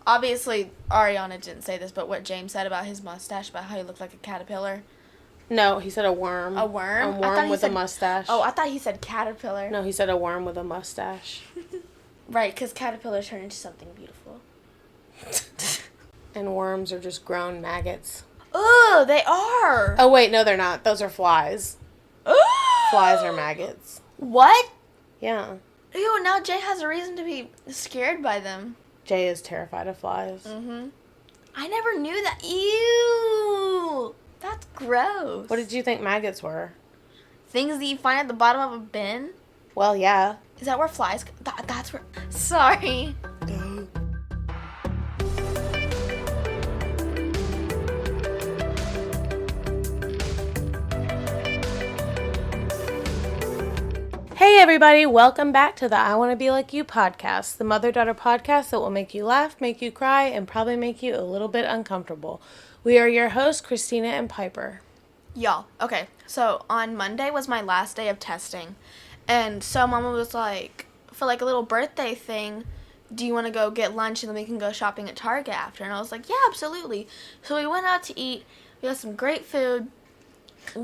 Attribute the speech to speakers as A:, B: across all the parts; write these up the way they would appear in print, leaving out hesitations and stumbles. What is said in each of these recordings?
A: obviously, Ariana didn't say this, but what James said about his mustache, about how he looked like a caterpillar.
B: No, he said a worm.
A: A worm?
B: A worm with a mustache.
A: Oh, I thought he said caterpillar.
B: No, he said a worm with a mustache.
A: Right, because caterpillars turn into something beautiful.
B: And worms are just grown maggots.
A: Oh, they are.
B: Oh, wait, no, they're not. Those are flies. Flies are maggots.
A: What?
B: Yeah.
A: Ew, now Jay has a reason to be scared by them.
B: Jay is terrified of flies.
A: Mm-hmm. I never knew that. Ew. That's gross.
B: What did you think maggots were?
A: Things that you find at the bottom of a bin?
B: Well, yeah.
A: Is that where flies... That's where... Sorry.
B: Hey everybody, welcome back to the I Want to Be Like You podcast, the mother-daughter podcast that will make you laugh, make you cry, and probably make you a little bit uncomfortable. We are your hosts, Christina and Piper.
A: Y'all, okay, so on Monday was my last day of testing, and so Mama was like, for like a little birthday thing, do you want to go get lunch and then we can go shopping at Target after? And I was like, yeah, absolutely. So we went out to eat, we had some great food.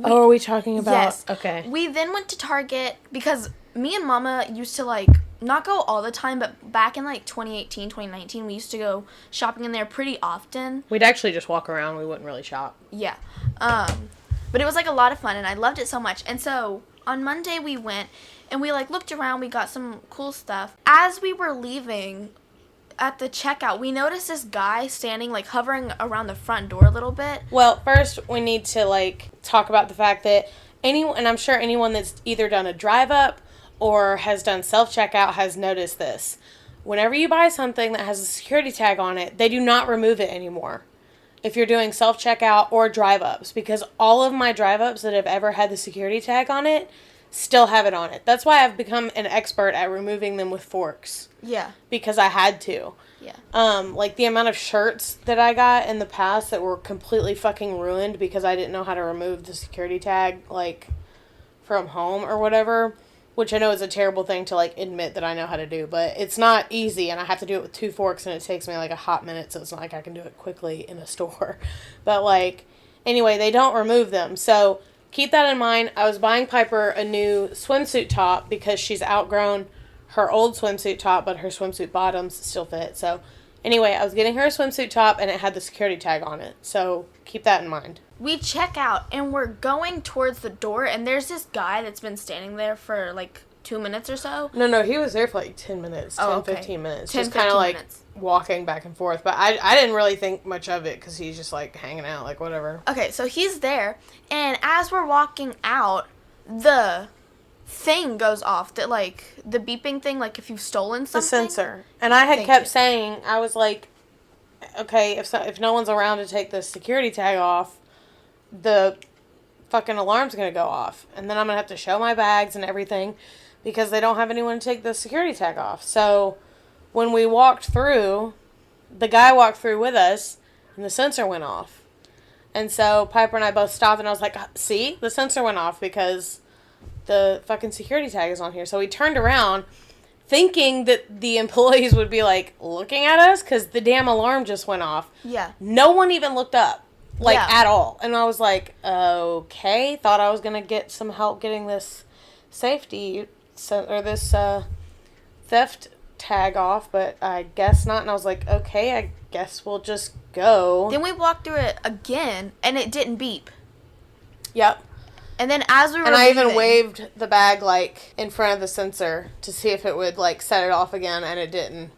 B: Are we talking about?
A: Yes.
B: Okay.
A: We then went to Target because me and Mama used to not go all the time, but back in 2018, 2019, we used to go shopping in there pretty often.
B: We'd actually just walk around. We wouldn't really shop.
A: Yeah. But it was a lot of fun and I loved it so much. And so on Monday we went and we looked around. We got some cool stuff. As we were leaving at the checkout, we noticed this guy standing hovering around the front door a little bit.
B: Well, first we need to talk about the fact that and I'm sure anyone that's either done a drive up or has done self-checkout has noticed this. Whenever you buy something that has a security tag on it, they do not remove it anymore if you're doing self-checkout or drive-ups, because all of my drive-ups that have ever had the security tag on it still have it on it. That's why I've become an expert at removing them with forks.
A: Yeah.
B: Because I had to.
A: Yeah.
B: The amount of shirts that I got in the past that were completely fucking ruined because I didn't know how to remove the security tag, from home or whatever, which I know is a terrible thing to, admit that I know how to do, but it's not easy, and I have to do it with 2 forks, and it takes me, a hot minute, so it's not like I can do it quickly in a store. But, anyway, they don't remove them, so keep that in mind. I was buying Piper a new swimsuit top because she's outgrown her old swimsuit top, but her swimsuit bottoms still fit. So, anyway, I was getting her a swimsuit top, and it had the security tag on it. So, keep that in mind.
A: We check out, and we're going towards the door, and there's this guy that's been standing there for, 2 minutes or so.
B: No, he was there for, 10 minutes, 15 minutes.
A: 10,
B: just kind of, walking back and forth. But I didn't really think much of it, because he's just, hanging out, whatever.
A: Okay, so he's there, and as we're walking out, the thing goes off, that the beeping thing, if you've stolen something.
B: The sensor. And I had kept saying, I was like, okay, if no one's around to take the security tag off, the fucking alarm's gonna go off, and then I'm gonna have to show my bags and everything because they don't have anyone to take the security tag off. So when we walked through, the guy walked through with us, and the sensor went off. And so Piper and I both stopped, and I was like, see, the sensor went off because the fucking security tag is on here. So we turned around thinking that the employees would be looking at us because the damn alarm just went off.
A: Yeah.
B: No one even looked up at all. And I was like, okay, thought I was going to get some help getting this safety or this theft tag off, but I guess not. And I was like, okay, I guess we'll just go.
A: Then we walked through it again, and it didn't beep.
B: Yep.
A: And then as we were
B: I even waved the bag, in front of the sensor to see if it would, set it off again, and it didn't.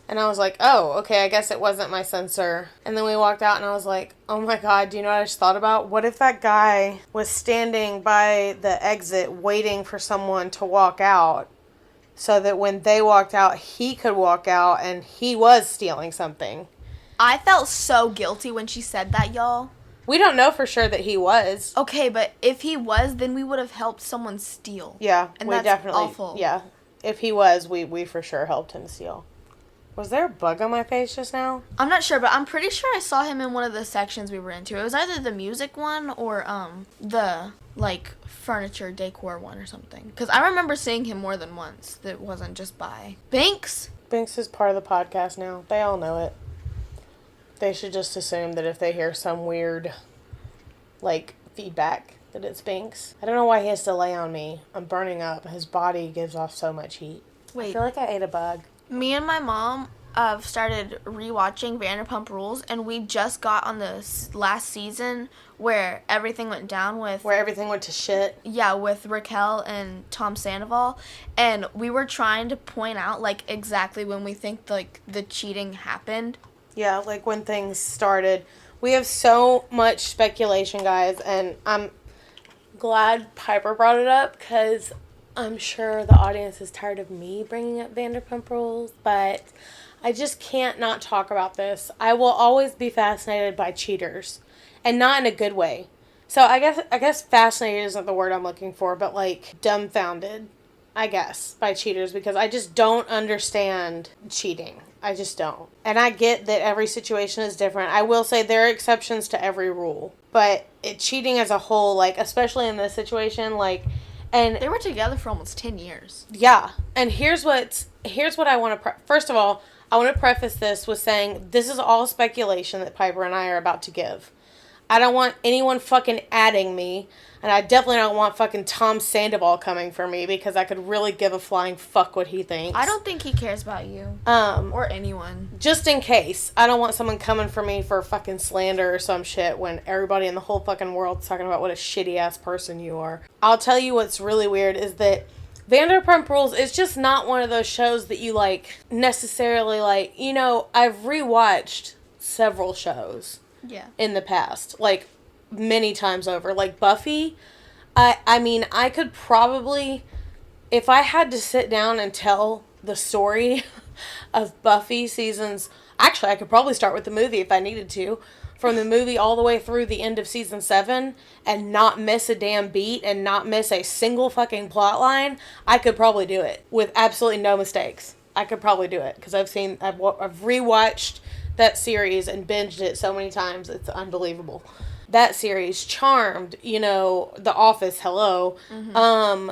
B: And I was like, oh, okay, I guess it wasn't my sensor. And then we walked out, and I was like, oh my god, do you know what I just thought about? What if that guy was standing by the exit waiting for someone to walk out so that when they walked out, he could walk out, and he was stealing something?
A: I felt so guilty when she said that, y'all.
B: We don't know for sure that he was.
A: Okay, but if he was, then we would have helped someone steal.
B: Yeah,
A: and
B: we
A: that's
B: definitely.
A: Awful.
B: Yeah, if he was, we for sure helped him steal. Was there a bug on my face just now?
A: I'm not sure, but I'm pretty sure I saw him in one of the sections we were into. It was either the music one or the furniture decor one or something. Because I remember seeing him more than once. That wasn't just by Binks.
B: Binks is part of the podcast now. They all know it. They should just assume that if they hear some weird, like, feedback, that it's Binks. I don't know why he has to lay on me. I'm burning up. His body gives off so much heat.
A: Wait.
B: I feel like I ate a bug.
A: Me and my mom started rewatching Vanderpump Rules, and we just got on the last season where everything went down with...
B: Where everything went to shit?
A: Yeah, with Raquel and Tom Sandoval. And we were trying to point out, like, exactly when we think, like, the cheating happened.
B: Yeah, like, when things started. We have so much speculation, guys, and I'm glad Piper brought it up, because I'm sure the audience is tired of me bringing up Vanderpump Rules, but I just can't not talk about this. I will always be fascinated by cheaters, and not in a good way. So I guess fascinated isn't the word I'm looking for, but like dumbfounded, I guess, by cheaters, because I just don't understand cheating. I just don't. And I get that every situation is different. I will say there are exceptions to every rule, but cheating as a whole, like, especially in this situation, like, and
A: they were together for almost 10 years.
B: Yeah. And here's what I want to first of all, I want to preface this with saying this is all speculation that Piper and I are about to give. I don't want anyone fucking adding me, and I definitely don't want fucking Tom Sandoval coming for me, because I could really give a flying fuck what he thinks.
A: I don't think he cares about you. Or anyone.
B: Just in case. I don't want someone coming for me for fucking slander or some shit when everybody in the whole fucking world's talking about what a shitty ass person you are. I'll tell you what's really weird is that Vanderpump Rules is just not one of those shows that you, like, necessarily, like, you know, I've rewatched several shows.
A: Yeah.
B: In the past. Like, many times over. Like, Buffy, I mean, I could probably, if I had to sit down and tell the story of Buffy seasons, actually, I could probably start with the movie if I needed to. From the movie all the way through the end of season 7 and not miss a damn beat and not miss a single fucking plot line, I could probably do it with absolutely no mistakes. I could probably do it because I've rewatched that series and binged it so many times. It's unbelievable. That series, Charmed, you know, The Office, hello. Mm-hmm.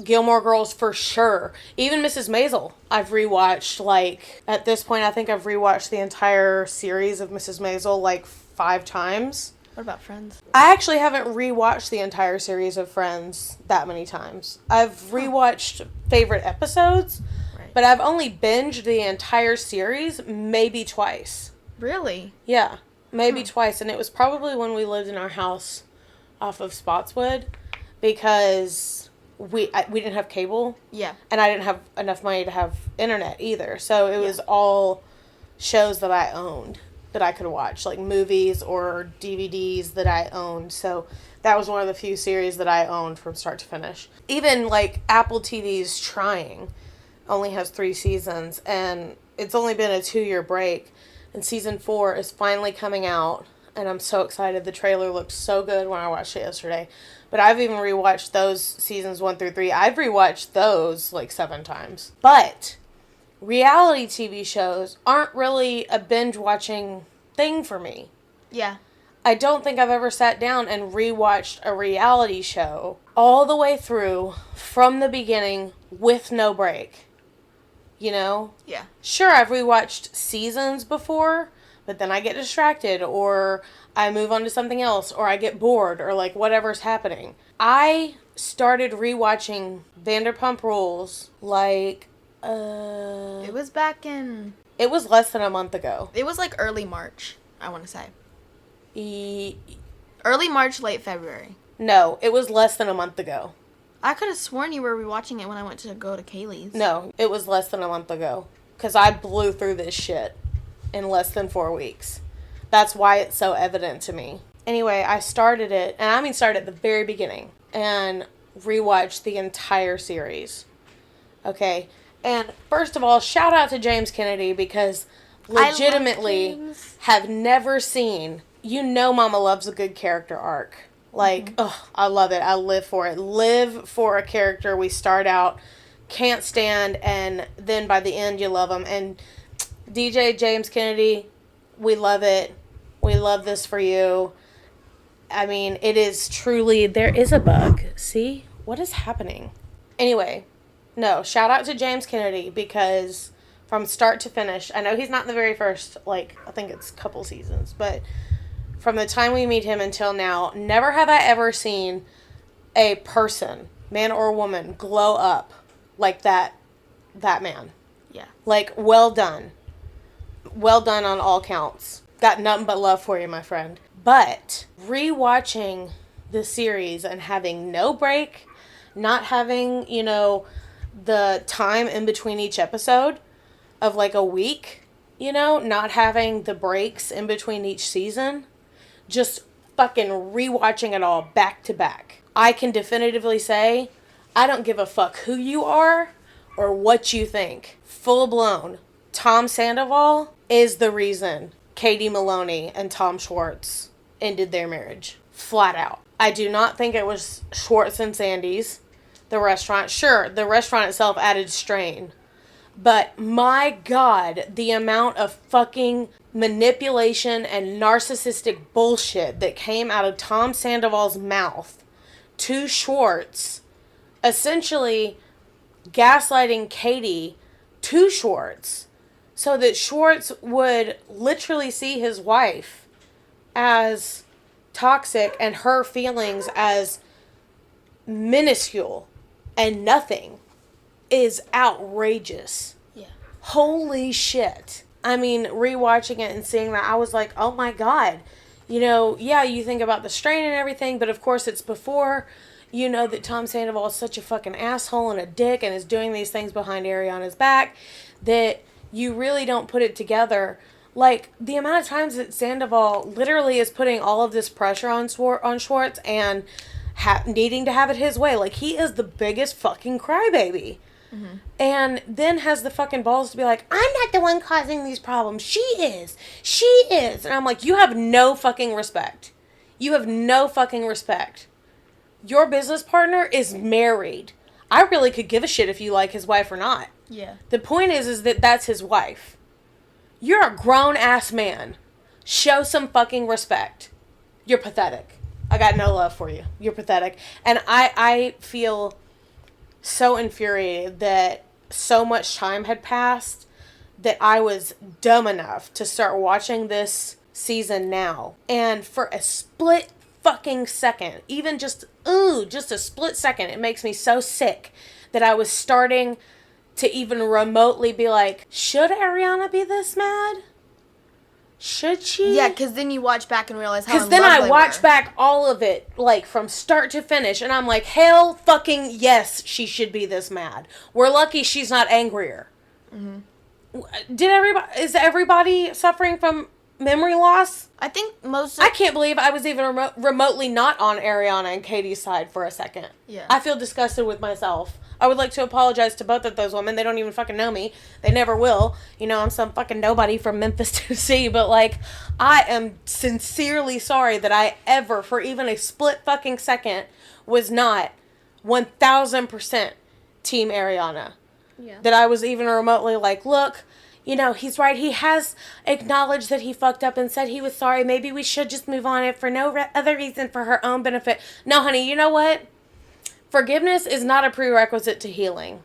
B: Gilmore Girls for sure. Even Mrs. Maisel, I've rewatched, like, at this point, I think I've rewatched the entire series of Mrs. Maisel, like, 5 times.
A: What about Friends?
B: I actually haven't rewatched the entire series of Friends that many times. I've rewatched favorite episodes, right, but I've only binged the entire series maybe twice.
A: Really?
B: Yeah, maybe twice, and it was probably when we lived in our house off of Spotswood, because we didn't have cable. Yeah. And I didn't have enough money to have internet either. So it was all shows that I owned that I could watch, like movies or DVDs that I owned. So that was one of the few series that I owned from start to finish. Even like Apple TV's Trying only has 3 seasons, and it's only been a 2-year break. And season 4 is finally coming out, and I'm so excited. The trailer looked so good when I watched it yesterday. But I've even rewatched those seasons 1 through 3. I've rewatched those like 7 times. But reality TV shows aren't really a binge-watching thing for me. Yeah. I don't think I've ever sat down and rewatched a reality show all the way through from the beginning with no break. You know? Yeah. Sure, I've rewatched seasons before, but then I get distracted, or I move on to something else, or I get bored, or like whatever's happening. I started rewatching Vanderpump Rules like,
A: it was back in...
B: It was less than a month ago.
A: It was like early March, I want to say. Early March, late February.
B: No, it was less than a month ago.
A: I could have sworn you were rewatching it when I went to go to Kaylee's.
B: No, it was less than a month ago. Because I blew through this shit in less than 4 weeks. That's why it's so evident to me. Anyway, I started it, and I mean started at the very beginning, and rewatched the entire series. Okay, and first of all, shout out to James Kennedy, because legitimately have never seen, you know Mama loves a good character arc. Like, I love it. I live for it. Live for a character we start out, can't stand, and then by the end you love them. And DJ James Kennedy, we love it. We love this for you. I mean, it is truly, there is a bug. See? What is happening? Anyway, no, shout out to James Kennedy, because from start to finish. I know he's not in the very first, like, I think it's a couple seasons, but from the time we meet him until now, never have I ever seen a person, man or woman, glow up like that man.
A: Yeah.
B: Like, well done. Well done on all counts. Got nothing but love for you, my friend. But rewatching the series and having no break, not having, you know, the time in between each episode of like a week, you know, not having the breaks in between each season, just fucking rewatching it all back to back. I can definitively say, I don't give a fuck who you are or what you think. Full blown. Tom Sandoval is the reason Katie Maloney and Tom Schwartz ended their marriage. Flat out. I do not think it was Schwartz and Sandy's, the restaurant. Sure, the restaurant itself added strain. But my God, the amount of fucking manipulation and narcissistic bullshit that came out of Tom Sandoval's mouth to Schwartz, essentially gaslighting Katie to Schwartz, so that Schwartz would literally see his wife as toxic and her feelings as minuscule and nothing, is outrageous.
A: Yeah.
B: Holy shit. I mean, rewatching it and seeing that, I was like, oh my God. You know, yeah, you think about the strain and everything, but of course it's before you know that Tom Sandoval is such a fucking asshole and a dick and is doing these things behind Ariana's back that you really don't put it together. Like, the amount of times that Sandoval literally is putting all of this pressure on Schwartz and needing to have it his way. Like, he is the biggest fucking crybaby. Mm-hmm. And then has the fucking balls to be like, I'm not the one causing these problems. She is. She is. And I'm like, you have no fucking respect. You have no fucking respect. Your business partner is married. I really could give a shit if you like his wife or not.
A: Yeah.
B: The point is that that's his wife. You're a grown-ass man. Show some fucking respect. You're pathetic. I got no love for you. You're pathetic. And I feel so infuriated that so much time had passed that I was dumb enough to start watching this season now. And for a split fucking second, even just a split second, it makes me so sick that I was starting to even remotely be like, should Ariana be this mad? Should she?
A: Yeah, because then you watch back and realize how.
B: Because then I watch back all of it, like, from start to finish, and I'm like, hell fucking yes, she should be this mad. We're lucky she's not angrier. Mm-hmm. Is everybody suffering from memory loss?
A: I think
B: I can't believe I was even remotely not on Ariana and Katie's side for a second.
A: Yeah.
B: I feel disgusted with myself. I would like to apologize to both of those women. They don't even fucking know me. They never will. You know, I'm some fucking nobody from Memphis, Tennessee. But, like, I am sincerely sorry that I ever, for even a split fucking second, was not 1000% Team Ariana.
A: Yeah.
B: That I was even remotely like, look, you know, he's right. He has acknowledged that he fucked up and said he was sorry. Maybe we should just move on it for no other reason, for her own benefit. No, honey, you know what? Forgiveness is not a prerequisite to healing.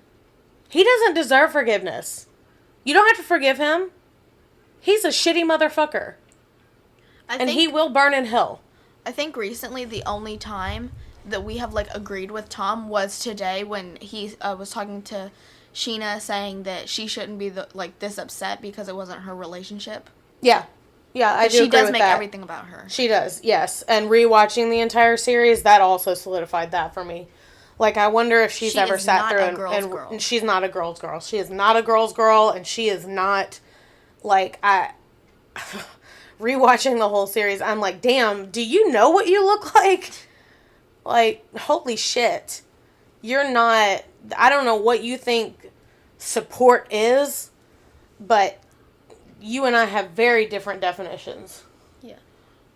B: He doesn't deserve forgiveness. You don't have to forgive him. He's a shitty motherfucker. And he will burn in hell.
A: I think recently the only time that we have, like, agreed with Tom was today when he was talking to Scheana, saying that she shouldn't be this upset because it wasn't her relationship.
B: Yeah. Yeah, I do agree with that.
A: She does make everything about her.
B: She does, yes. And rewatching the entire series, that also solidified that for me. Like, I wonder if she's ever sat through and she's not a girl's girl. She is not a girl's girl, and she is not, like, rewatching the whole series, I'm like, damn, do you know what you look like? Like, holy shit. You're not, I don't know what you think support is, but you and I have very different definitions.
A: Yeah.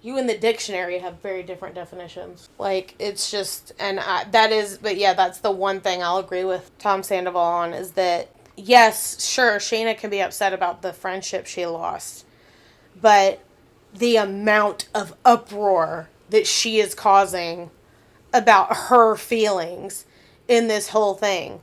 B: You in the dictionary have very different definitions. Like, it's just, but yeah, that's the one thing I'll agree with Tom Sandoval on, is that, yes, sure, Scheana can be upset about the friendship she lost, but the amount of uproar that she is causing about her feelings in this whole thing.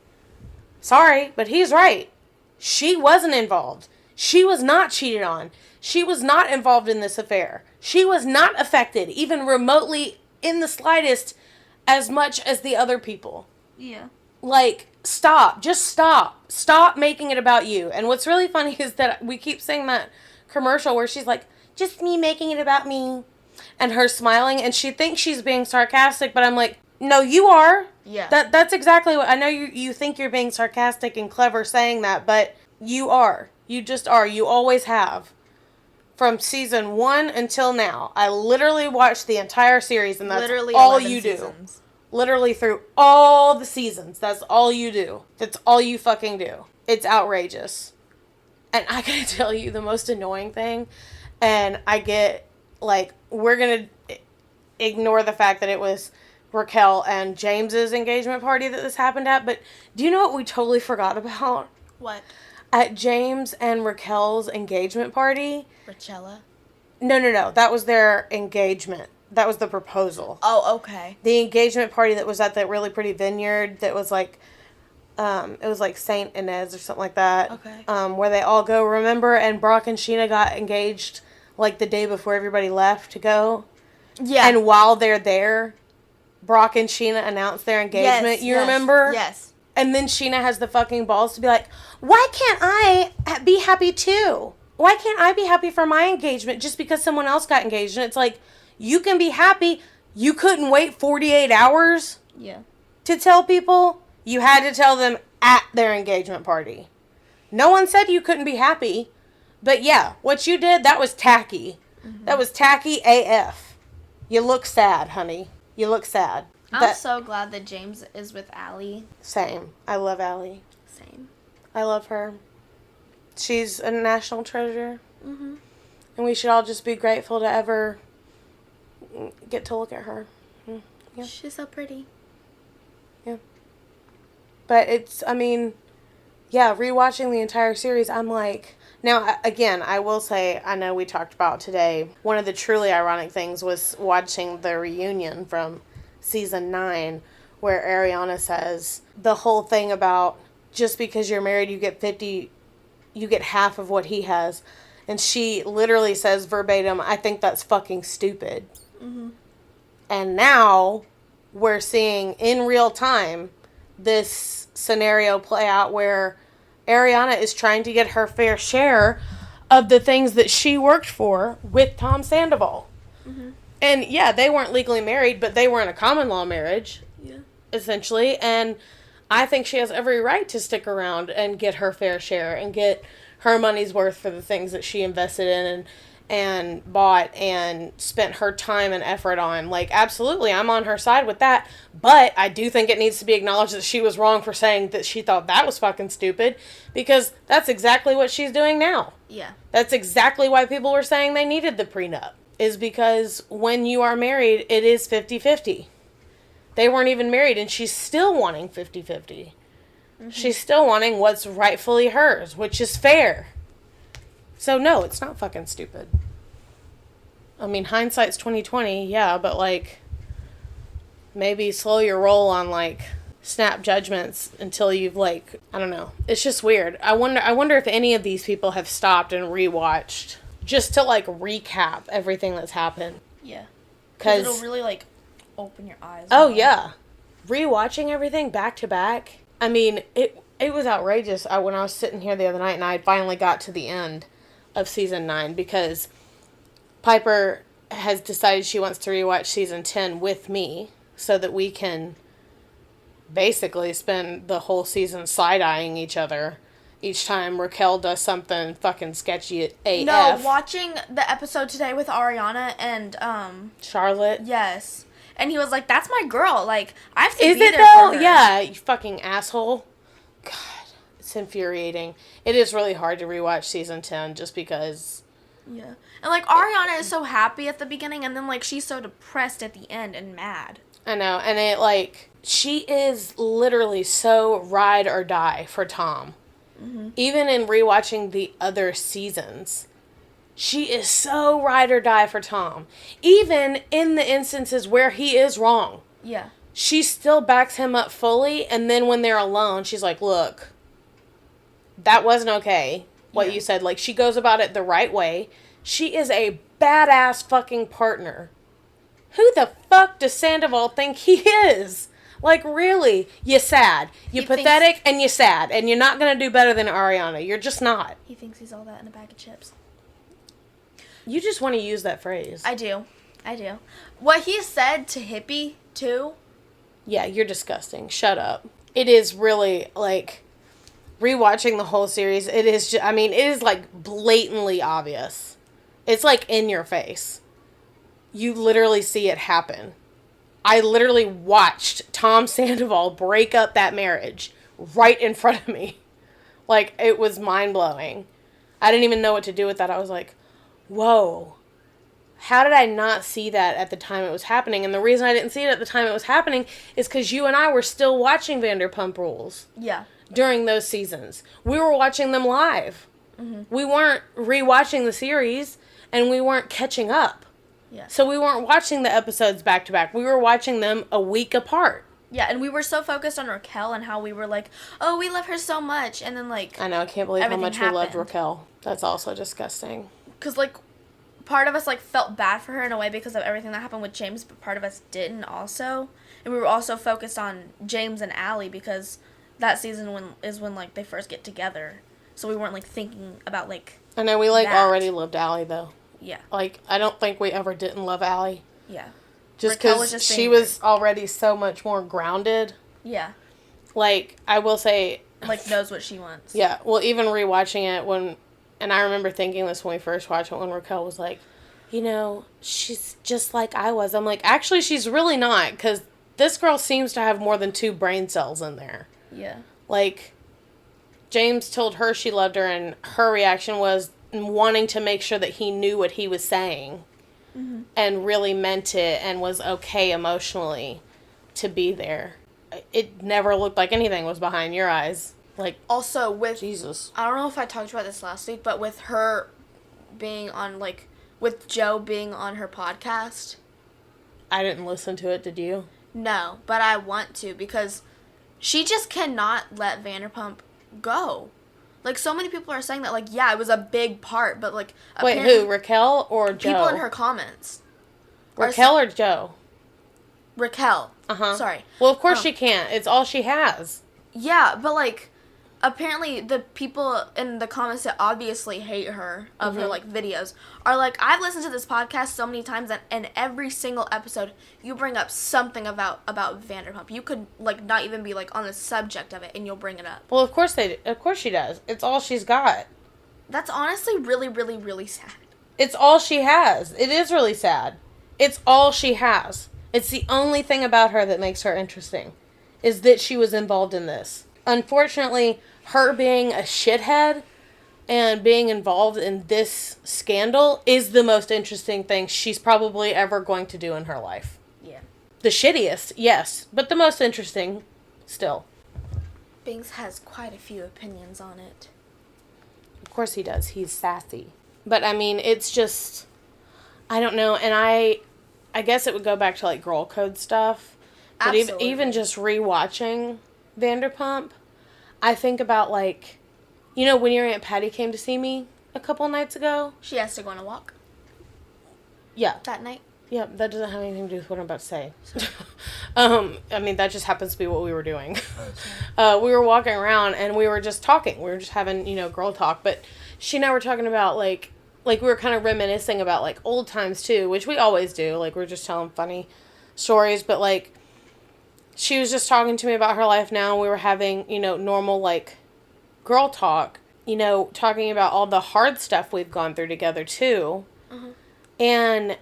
B: Sorry, but he's right. She wasn't involved. She was not cheated on. She was not involved in this affair. She was not affected, even remotely in the slightest, as much as the other people.
A: Yeah.
B: Like, stop. Just stop. Stop making it about you. And what's really funny is that we keep saying that commercial where she's like, just me making it about me. And her smiling, and she thinks she's being sarcastic, but I'm like, no, you are.
A: Yeah.
B: That's exactly what, I know you think you're being sarcastic and clever saying that, but you are. You just are. You always have. From season 1 until now. I literally watched the entire series, and that's
A: literally
B: all you
A: seasons.
B: do. Literally through all the seasons. That's all you do. That's all you fucking do. It's outrageous. And I gotta tell you the most annoying thing, and I get, like, we're gonna ignore the fact that it was Raquel and James's engagement party that this happened at, but do you know what we totally forgot about?
A: What?
B: At James and Raquel's engagement party.
A: Rachella?
B: No. That was their engagement. That was the proposal.
A: Oh, okay.
B: The engagement party that was at that really pretty vineyard that was like, it was like Saint Inez or something like that.
A: Okay.
B: Where they all go, remember? And Brock and Scheana got engaged like the day before everybody left to go.
A: Yeah.
B: And while they're there, Brock and Scheana announced their engagement.
A: Yes,
B: remember?
A: Yes.
B: And then Scheana has the fucking balls to be like, why can't I be happy too? Why can't I be happy for my engagement just because someone else got engaged? And it's like, you can be happy. You couldn't wait 48 hours
A: Yeah.
B: to tell people. You had to tell them at their engagement party. No one said you couldn't be happy. But yeah, what you did, that was tacky. Mm-hmm. That was tacky AF. You look sad, honey. You look sad.
A: I'm so glad that James is with Allie.
B: Same. I love Allie.
A: Same.
B: I love her. She's a national treasure.
A: Mm-hmm.
B: And we should all just be grateful to ever get to look at her.
A: Yeah. She's so pretty.
B: Yeah. But it's, I mean, yeah, rewatching the entire series, I'm like... Now, again, I will say, I know we talked about today, one of the truly ironic things was watching the reunion from season 9, where Ariana says the whole thing about just because you're married, you get half of what he has. And she literally says verbatim, I think that's fucking stupid.
A: Mm-hmm.
B: And now we're seeing in real time this scenario play out where Ariana is trying to get her fair share of the things that she worked for with Tom Sandoval. Mm-hmm. And yeah, they weren't legally married, but they were in a common law marriage.
A: Yeah.
B: Essentially. And I think she has every right to stick around and get her fair share and get her money's worth for the things that she invested in and bought and spent her time and effort on. Like, absolutely, I'm on her side with that. But I do think it needs to be acknowledged that she was wrong for saying that she thought that was fucking stupid. Because that's exactly what she's doing now.
A: Yeah.
B: That's exactly why people were saying they needed the prenup. Is because when you are married, it is 50-50. They weren't even married, and she's still wanting 50-50. Mm-hmm. She's still wanting what's rightfully hers, which is fair. So, no, it's not fucking stupid. I mean, hindsight's 20/20, yeah, but, like, maybe slow your roll on, like, snap judgments until you've, like, I don't know. It's just weird. I wonder if any of these people have stopped and rewatched just to, like, recap everything that's happened.
A: Yeah. Because it'll really, like, open your eyes.
B: Oh, yeah. Rewatching everything back to back. I mean, it was outrageous when I was sitting here the other night and I finally got to the end of season 9 because Piper has decided she wants to rewatch season 10 with me so that we can basically spend the whole season side-eyeing each other each time Raquel does something fucking sketchy at AF.
A: No, watching the episode today with Ariana and
B: Charlotte.
A: Yes. And he was like, that's my girl. Like, I have to
B: Is
A: be
B: it
A: there
B: though?
A: for her.
B: Yeah, you fucking asshole. God, it's infuriating. It is really hard to rewatch season 10 just because.
A: Yeah. And, like, Ariana is so happy at the beginning, and then, like, she's so depressed at the end and mad.
B: I know. And it, like, she is literally so ride or die for Tom. Mm-hmm. Even in rewatching the other seasons. She is so ride or die for Tom. Even in the instances where he is wrong.
A: Yeah.
B: She still backs him up fully, and then when they're alone, she's like, look, that wasn't okay, what you said. Like, she goes about it the right way. She is a badass fucking partner. Who the fuck does Sandoval think he is? Like, really? You're sad. You're pathetic and you're sad. And you're not going to do better than Ariana. You're just not.
A: He thinks he's all that in a bag of chips.
B: You just want to use that phrase.
A: I do. What he said to Hippie, too.
B: Yeah, you're disgusting. Shut up. It is really, like, rewatching the whole series, it is just, I mean, it is, like, blatantly obvious. It's, like, in your face. You literally see it happen. I literally watched Tom Sandoval break up that marriage right in front of me. Like, it was mind-blowing. I didn't even know what to do with that. I was like, whoa. How did I not see that at the time it was happening? And the reason I didn't see it at the time it was happening is because you and I were still watching Vanderpump Rules.
A: Yeah.
B: During those seasons. We were watching them live. Mm-hmm. We weren't rewatching the series, and we weren't catching up.
A: Yeah.
B: So we weren't watching the episodes back to back. We were watching them a week apart.
A: Yeah, and we were so focused on Raquel and how we were like, oh, we love her so much. And then, like,
B: I know, I can't believe how much we loved Raquel. That's also disgusting.
A: Because, like, part of us, like, felt bad for her in a way because of everything that happened with James, but part of us didn't also. And we were also focused on James and Allie because that season is when, like, they first get together. So we weren't, like, thinking about, like,
B: I know, we, like, already loved Allie, though.
A: Yeah.
B: Like, I don't think we ever didn't love Allie.
A: Yeah.
B: Just because she was already so much more grounded.
A: Yeah.
B: Like, I will say...
A: Like, knows what she wants.
B: Yeah. Well, even rewatching it when... And I remember thinking this when we first watched it, when Raquel was like, you know, she's just like I was. I'm like, actually, she's really not, because this girl seems to have more than 2 brain cells in there.
A: Yeah.
B: Like, James told her she loved her, and her reaction was wanting to make sure that he knew what he was saying. Mm-hmm. And really meant it and was okay emotionally to be there. It never looked like anything was behind your eyes. Like,
A: also with
B: Jesus.
A: I don't know if I talked about this last week, but with her being on, like, with Joe being on her podcast.
B: I didn't listen to it, did you?
A: No, but I want to because she just cannot let Vanderpump go. Like, so many people are saying that, like, yeah, it was a big part, but, like...
B: Wait, who? Raquel or Joe?
A: People in her comments.
B: Raquel or Joe?
A: Raquel.
B: Uh-huh.
A: Sorry.
B: Well, of course she can't. It's all she has.
A: Yeah, but, like, apparently the people in the comments that obviously hate her, of her, like, videos, are like, I've listened to this podcast so many times, and in every single episode, you bring up something about Vanderpump. You could, like, not even be, like, on the subject of it, and you'll bring it up.
B: Well, of course she does. It's all she's got.
A: That's honestly really, really, really sad.
B: It's all she has. It is really sad. It's all she has. It's the only thing about her that makes her interesting, is that she was involved in this. Unfortunately, her being a shithead and being involved in this scandal is the most interesting thing she's probably ever going to do in her life.
A: Yeah.
B: The shittiest, yes, but the most interesting still.
A: Binks has quite a few opinions on it.
B: Of course he does. He's sassy. But, I mean, it's just... I don't know, and I guess it would go back to, like, girl code stuff. But even just rewatching Vanderpump, I think about, like, you know, when your Aunt Patty came to see me a couple nights ago?
A: She has to go on a walk.
B: Yeah.
A: That night?
B: Yeah, that doesn't have anything to do with what I'm about to say. I mean, that just happens to be what we were doing. We were walking around, and we were just talking. We were just having, you know, girl talk. But she and I were talking about, like we were kind of reminiscing about, like, old times, too, which we always do. Like, we're just telling funny stories. But, like, she was just talking to me about her life now. We were having, you know, normal, like, girl talk. You know, talking about all the hard stuff we've gone through together, too. Mm-hmm. And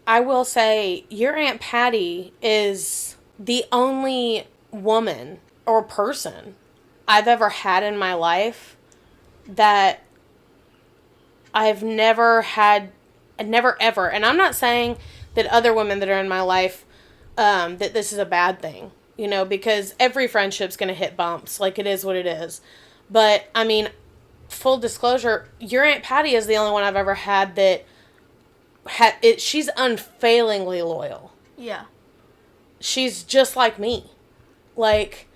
B: I will say, your Aunt Patty is the only woman or person I've ever had in my life that I've never ever, and I'm not saying that other women that are in my life, that this is a bad thing, you know, because every friendship's going to hit bumps, like, it is what it is. But, I mean, full disclosure, your Aunt Patty is the only one I've ever had that she's unfailingly loyal.
A: Yeah.
B: She's just like me. Like,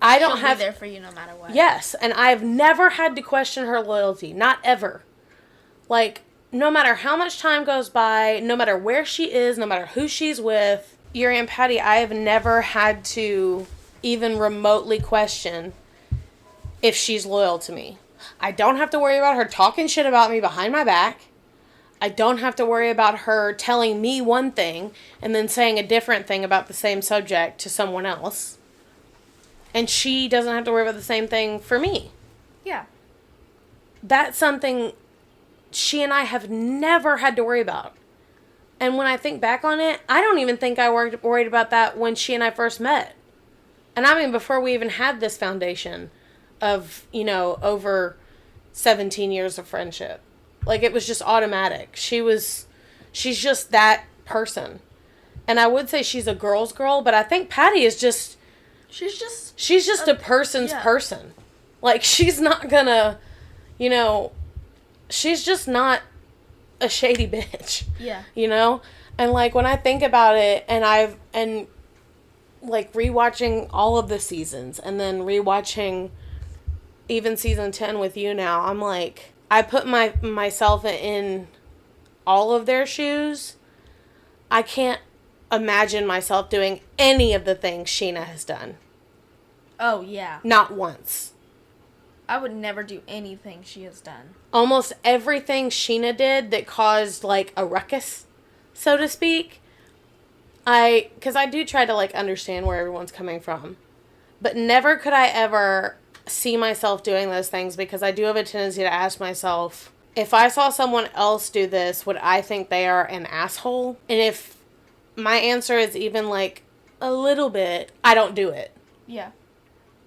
B: I don't
A: She'll be there for you no matter what.
B: Yes, and I've never had to question her loyalty. Not ever. Like, no matter how much time goes by, no matter where she is, no matter who she's with, your Aunt Patty, I have never had to even remotely question if she's loyal to me. I don't have to worry about her talking shit about me behind my back. I don't have to worry about her telling me one thing and then saying a different thing about the same subject to someone else. And she doesn't have to worry about the same thing for me.
A: Yeah.
B: That's something she and I have never had to worry about. And when I think back on it, I don't even think I worried about that when she and I first met. And I mean, before we even had this foundation of, over 17 years of friendship. Like, it was just automatic. She's just that person. And I would say she's a girl's girl, but I think Patty is just... She's just a person's person. Like, she's not gonna, she's just not a shady bitch.
A: Yeah.
B: And, like, when I think about it, and like, rewatching all of the seasons, and then rewatching even season 10 with you now, I'm like, I put myself in all of their shoes. I can't imagine myself doing any of the things Scheana has done.
A: Oh, yeah.
B: Not once.
A: I would never do anything she has done.
B: Almost everything Scheana did that caused, like, a ruckus, so to speak, because I do try to, like, understand where everyone's coming from. But never could I ever see myself doing those things, because I do have a tendency to ask myself, if I saw someone else do this, would I think they are an asshole? And if my answer is even, like, a little bit, I don't do it.
A: Yeah.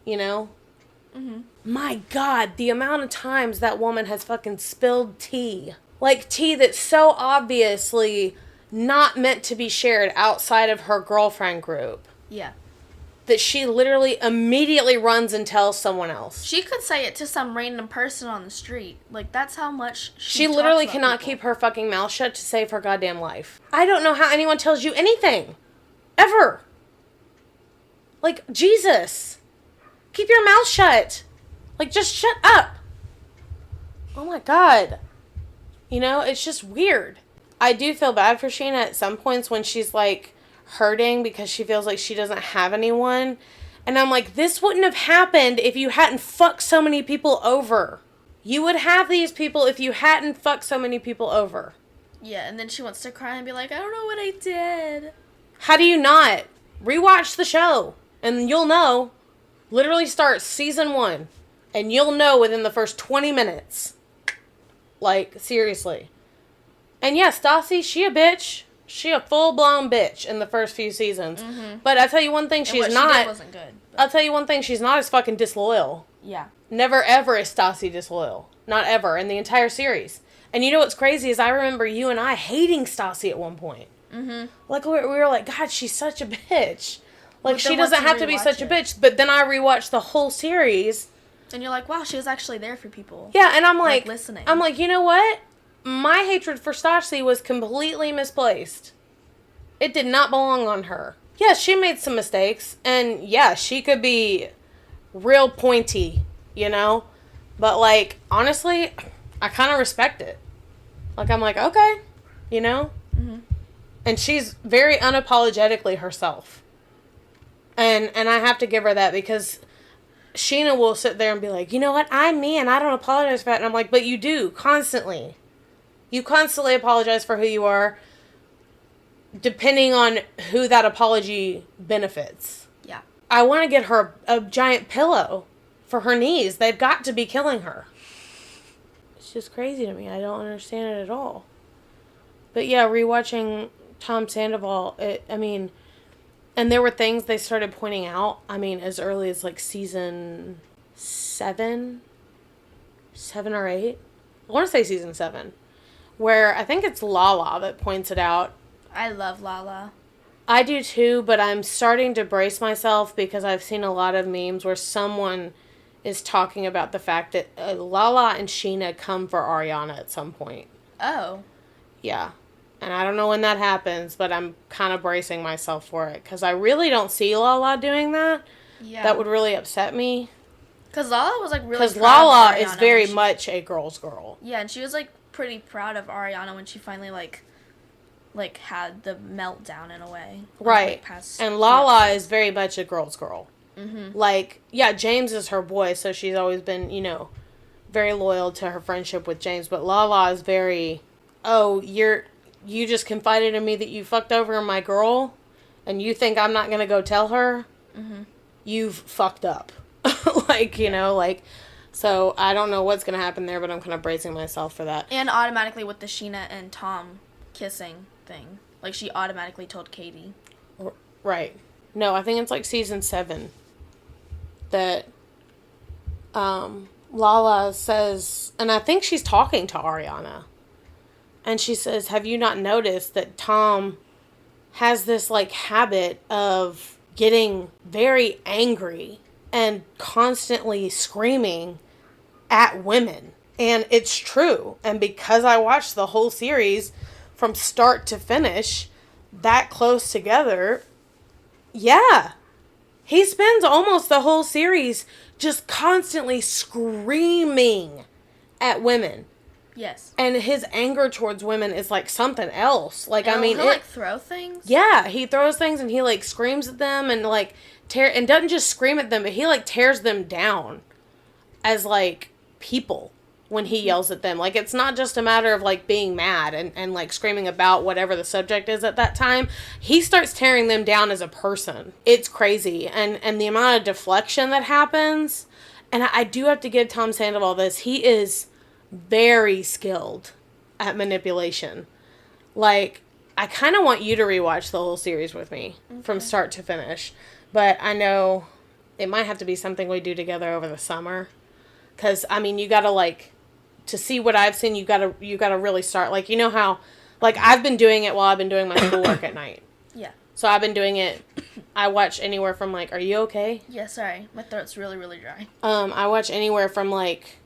B: Mm-hmm. My God, the amount of times that woman has fucking spilled tea. Like, tea that's so obviously not meant to be shared outside of her girlfriend group.
A: Yeah.
B: That she literally immediately runs and tells someone else.
A: She could say it to some random person on the street. Like, that's how much
B: she literally cannot keep her fucking mouth shut to save her goddamn life. I don't know how anyone tells you anything. Ever. Like, Jesus. Keep your mouth shut. Like, just shut up. Oh my God. It's just weird. I do feel bad for Scheana at some points when she's, like, hurting because she feels like she doesn't have anyone. And I'm like, this wouldn't have happened if you hadn't fucked so many people over. You would have these people if you hadn't fucked so many people over.
A: Yeah, and then she wants to cry and be like, I don't know what I did.
B: How do you not? Rewatch the show, and you'll know. Literally start season 1, and you'll know within the first 20 minutes. Like, seriously. And yeah, Stassi, she a bitch. She a full-blown bitch in the first few seasons. Mm-hmm. But I'll tell you one thing she's not.
A: She did wasn't good. But...
B: I'll tell you one thing she's not is fucking disloyal.
A: Yeah.
B: Never ever is Stassi disloyal. Not ever in the entire series. And you know what's crazy is I remember you and I hating Stassi at one point. Mm-hmm. Like, we were like, God, she's such a bitch. Like, she doesn't have to be such a bitch. But then I rewatched the whole series.
A: And you're like, wow, she was actually there for people.
B: Yeah, and I'm like
A: listening.
B: I'm like, you know what? My hatred for Stassi was completely misplaced. It did not belong on her. Yeah, she made some mistakes. And yeah, she could be real pointy, But, like, honestly, I kind of respect it. Like, I'm like, okay, Mm-hmm. And she's very unapologetically herself. And I have to give her that because Scheana will sit there and be like, you know what, I'm me and I don't apologize for that. And I'm like, but you do, constantly. You constantly apologize for who you are, depending on who that apology benefits.
A: Yeah.
B: I want to get her a giant pillow for her knees. They've got to be killing her. It's just crazy to me. I don't understand it at all. But yeah, rewatching Tom Sandoval, and there were things they started pointing out, as early as, like, season 7 or 8. I want to say season 7. Where I think it's Lala that points it out.
A: I love Lala.
B: I do too, but I'm starting to brace myself because I've seen a lot of memes where someone is talking about the fact that Lala and Scheana come for Ariana at some point.
A: Oh.
B: Yeah. And I don't know when that happens, but I'm kind of bracing myself for it. Because I really don't see Lala doing that.
A: Yeah.
B: that would really upset me.
A: Because Lala was, like, really
B: Because
A: proud
B: Lala
A: of
B: is
A: Ariana
B: very much a girl's girl.
A: Yeah, and she was, like, pretty proud of Ariana when she finally, like had the meltdown in a way.
B: Right. And Lala is very much a girl's girl.
A: Mm-hmm.
B: Like, yeah, James is her boy, so she's always been, very loyal to her friendship with James. But Lala is very, you just confided in me that you fucked over my girl, and you think I'm not going to go tell her?
A: Mm-hmm.
B: You've fucked up. So I don't know what's going to happen there, but I'm kind of bracing myself for that.
A: And automatically with the Scheana and Tom kissing thing. Like, she automatically told Katie.
B: Right. No, I think it's like season 7 that Lala says, and I think she's talking to Ariana, and she says, have you not noticed that Tom has this, like, habit of getting very angry and constantly screaming at women? And it's true. And because I watched the whole series from start to finish, that close together, yeah. He spends almost the whole series just constantly screaming at women.
A: Yes.
B: And his anger towards women is like something else. Like,
A: and he'll like throw things.
B: Yeah, he throws things and he like screams at them and like and doesn't just scream at them, but he like tears them down as like people when he yells at them. Like, it's not just a matter of like being mad and like screaming about whatever the subject is at that time. He starts tearing them down as a person. It's crazy. And the amount of deflection that happens. And I do have to give Tom Sandoval this. He is very skilled at manipulation. Like, I kind of want you to rewatch the whole series with me from start to finish. But I know it might have to be something we do together over the summer. Because, I mean, you gotta, like, to see what I've seen, you gotta really start. Like, you know how, like, I've been doing it while I've been doing my schoolwork at night.
A: Yeah.
B: So I've been doing it, I watch anywhere from, like, are you okay?
A: Yeah, sorry. My throat's really, really dry.
B: I watch anywhere from, like,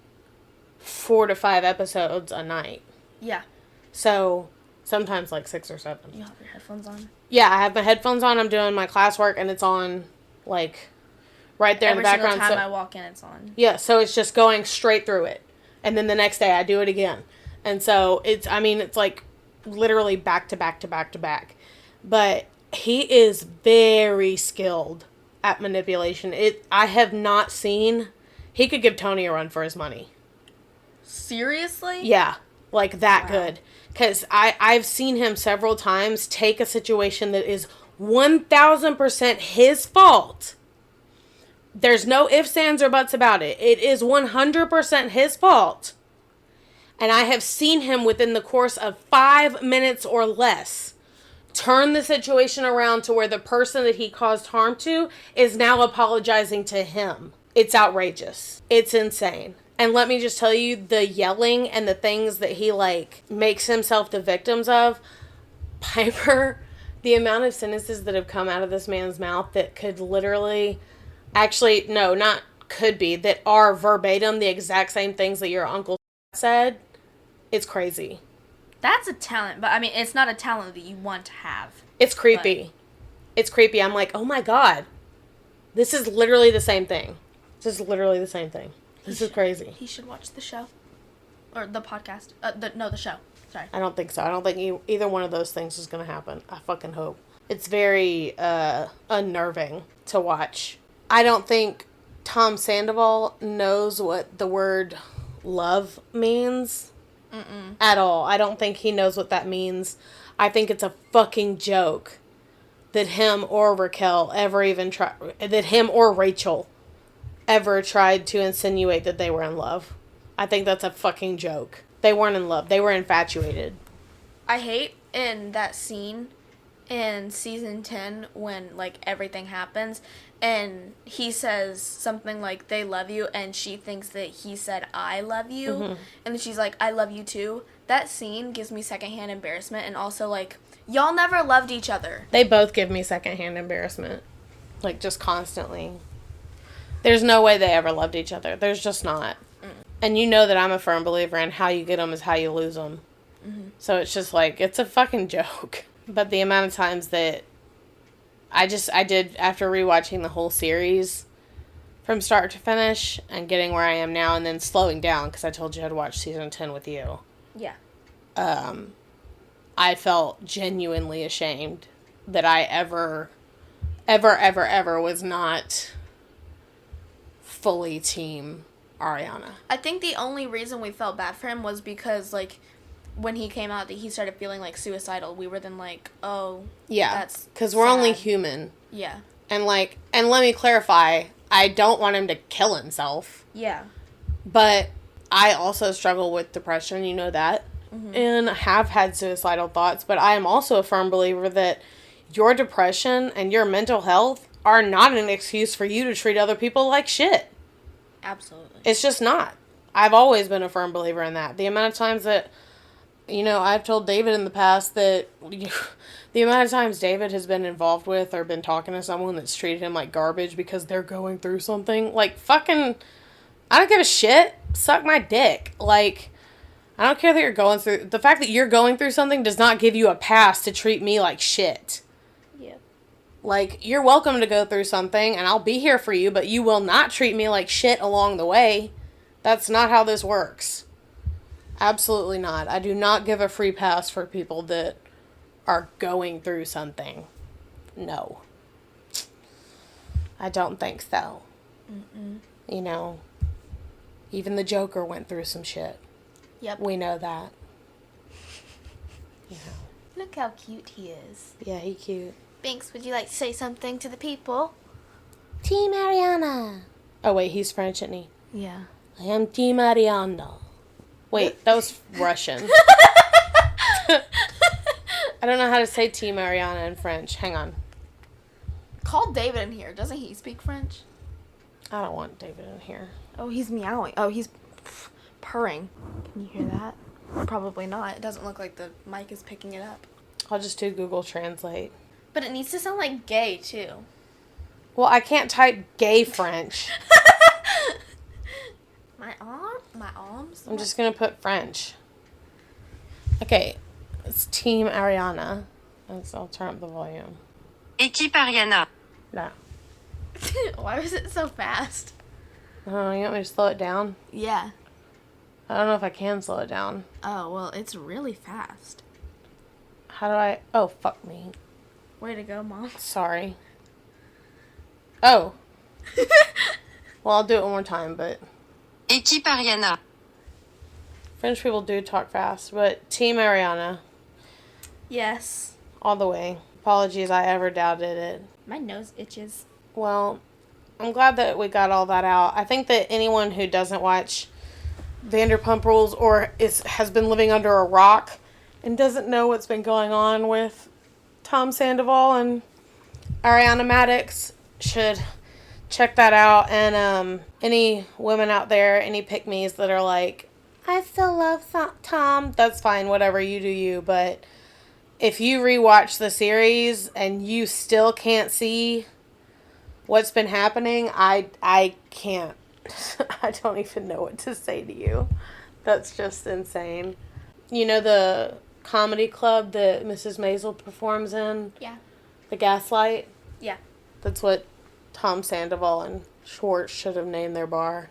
B: 4 to 5 episodes a night.
A: Yeah.
B: So, sometimes, like, 6 or 7.
A: You have your headphones on?
B: Yeah, I have my headphones on, I'm doing my classwork, and it's on, like, right there in the background.
A: Every single time I walk in, it's on.
B: Yeah, so it's just going straight through it. And then the next day I do it again. And so it's like literally back to back to back to back. But he is very skilled at manipulation. I have not seen, he could give Tony a run for his money.
A: Seriously?
B: Yeah, like that good. Because I've seen him several times take a situation that is 1,000% his fault. There's no ifs, ands, or buts about it. It is 100% his fault. And I have seen him within the course of 5 minutes or less turn the situation around to where the person that he caused harm to is now apologizing to him. It's outrageous. It's insane. And let me just tell you, the yelling and the things that he, like, makes himself the victims of, Piper, the amount of sentences that have come out of this man's mouth that could literally... Actually, no, not could be, that are verbatim the exact same things that your uncle said. It's crazy.
A: That's a talent, but I mean, it's not a talent that you want to have.
B: It's creepy. But... It's creepy. I'm like, oh my God. This is literally the same thing. This is literally the same thing. This is crazy.
A: He should watch the show. Or the podcast. The show. Sorry.
B: I don't think so. I don't think either one of those things is going to happen. I fucking hope. It's very unnerving to watch. I don't think Tom Sandoval knows what the word love means at all. I don't think he knows what that means. I think it's a fucking joke that him or Raquel ever even tried, that him or Rachel ever tried to insinuate that they were in love. I think that's a fucking joke. They weren't in love. They were infatuated.
A: I hate in that scene in season 10 when, like, everything happens and he says something like, they love you, and she thinks that he said, I love you, and then she's like, I love you too. That scene gives me secondhand embarrassment, and also, like, y'all never loved each other.
B: They both give me secondhand embarrassment. Like, just constantly. There's no way they ever loved each other. There's just not. And you know that I'm a firm believer in how you get them is how you lose them. So it's just like, it's a fucking joke. But the amount of times that I did, after rewatching the whole series from start to finish and getting where I am now and then slowing down because I told you I'd watch season 10 with you.
A: Yeah.
B: I felt genuinely ashamed that I ever was not fully Team Ariana.
A: I think the only reason we felt bad for him was because, like, when he came out, that he started feeling, like, suicidal. We were then like, oh,
B: yeah,
A: that's
B: because we're only
A: sad.
B: human.
A: Yeah.
B: And, like, and let me clarify, I don't want him to kill himself.
A: Yeah.
B: But I also struggle with depression, you know that. Mm-hmm. And have had suicidal thoughts, but I am also a firm believer that your depression and your mental health are not an excuse for you to treat other people like shit.
A: Absolutely.
B: It's just not. I've always been a firm believer in that. The amount of times that, you know, I've told David in the past that the amount of times David has been involved with or been talking to someone that's treated him like garbage because they're going through something, like, fucking, I don't give a shit. Suck my dick. Like, I don't care that you're going through... The fact that you're going through something does not give you a pass to treat me like shit.
A: Yeah.
B: Like, you're welcome to go through something, and I'll be here for you, but you will not treat me like shit along the way. That's not how this works. Absolutely not. I do not give a free pass for people that are going through something. No. I don't think so. Mm-mm. You know, even the Joker went through some shit.
A: Yep.
B: We know that. Yeah.
A: Look how cute he is.
B: Yeah, he cute.
A: Binks, would you like to say something to the people?
B: Team Ariana. Oh, wait, he's French, isn't he?
A: Yeah.
B: I am Team Ariana. Wait, that was Russian. I don't know how to say Team Ariana in French. Hang on.
A: Call David in here. Doesn't he speak French?
B: I don't want David in here.
A: Oh, he's meowing. Oh, he's purring. Can you hear that? Probably not. It doesn't look like the mic is picking it up.
B: I'll just do Google Translate.
A: But it needs to sound like gay, too.
B: Well, I can't type gay French.
A: My arms?
B: I'm just going to put French. Okay. It's Team Ariana. I'll turn up the volume.
C: Équipe Ariana.
B: No.
A: Why was it so fast?
B: Oh, you want me to slow it down?
A: Yeah.
B: I don't know if I can slow it down.
A: Oh, well, it's really fast.
B: How do I... Oh, fuck me.
A: Way to go, Mom.
B: Sorry. Oh. Well, I'll do it one more time, but...
C: Équipe Ariana.
B: French people do talk fast, but Team Ariana.
A: Yes.
B: All the way. Apologies, I ever doubted it.
A: My nose itches.
B: Well, I'm glad that we got all that out. I think that anyone who doesn't watch Vanderpump Rules or has been living under a rock and doesn't know what's been going on with Tom Sandoval and Ariana Madix should check that out. And any women out there, any pick-me's that are like, I still love Tom, that's fine, whatever, you do you. But if you rewatch the series and you still can't see what's been happening, I can't. I don't even know what to say to you. That's just insane. You know the comedy club that Mrs. Maisel performs in?
A: Yeah.
B: The Gaslight?
A: Yeah.
B: That's what Tom Sandoval and Schwartz should have named their bar.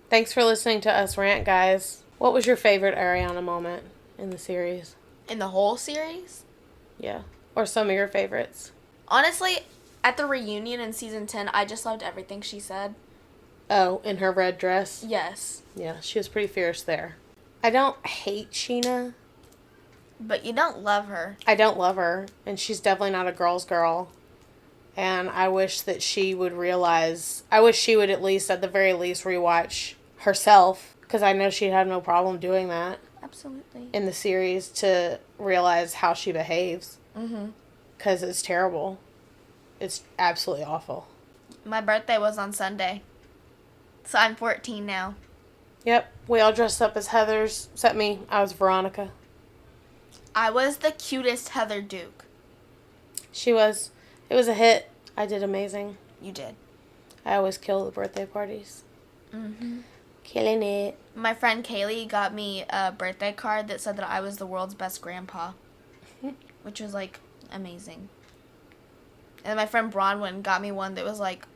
B: Thanks for listening to us rant, guys. What was your favorite Ariana moment in the series?
A: In the whole series?
B: Yeah. Or some of your favorites?
A: Honestly, at the reunion in season 10, I just loved everything she said.
B: Oh, in her red dress?
A: Yes.
B: Yeah, she was pretty fierce there. I don't hate Scheana.
A: But you don't love her.
B: I don't love her, and she's definitely not a girl's girl. And I wish that she would realize, I wish she would at least, at the very least, rewatch herself, because I know she'd have no problem doing that.
A: Absolutely.
B: In the series, to realize how she behaves. Mm-hmm. Because it's terrible. It's absolutely awful.
A: My birthday was on Sunday. So I'm 14 now.
B: Yep, we all dressed up as Heathers, except me. I was Veronica.
A: I was the cutest Heather Duke.
B: She was. It was a hit. I did amazing.
A: You did.
B: I always kill the birthday parties. Mm-hmm. Killing it.
A: My friend Kaylee got me a birthday card that said that I was the world's best grandpa. Which was, like, amazing. And my friend Bronwyn got me one that was like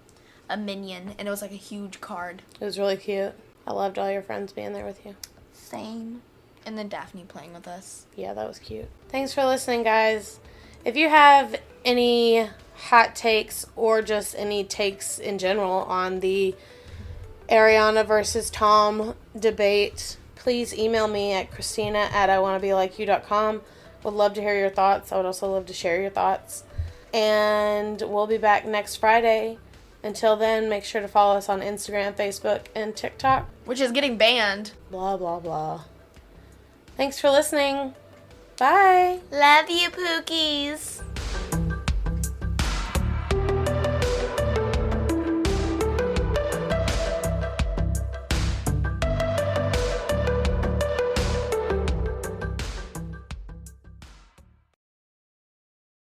A: a minion, and it was like a huge card.
B: It was really cute. I loved all your friends being there with you.
A: Same. And then Daphne playing with us.
B: Yeah, that was cute. Thanks for listening, guys. If you have any hot takes or just any takes in general on the Ariana versus Tom debate, please email me at Christina@iwannabelikeyou.com. Would love to hear your thoughts. I would also love to share your thoughts. And we'll be back next Friday. Until then, make sure to follow us on Instagram, Facebook, and TikTok.
A: Which is getting banned.
B: Blah, blah, blah. Thanks for listening. Bye.
A: Love you, Pookies.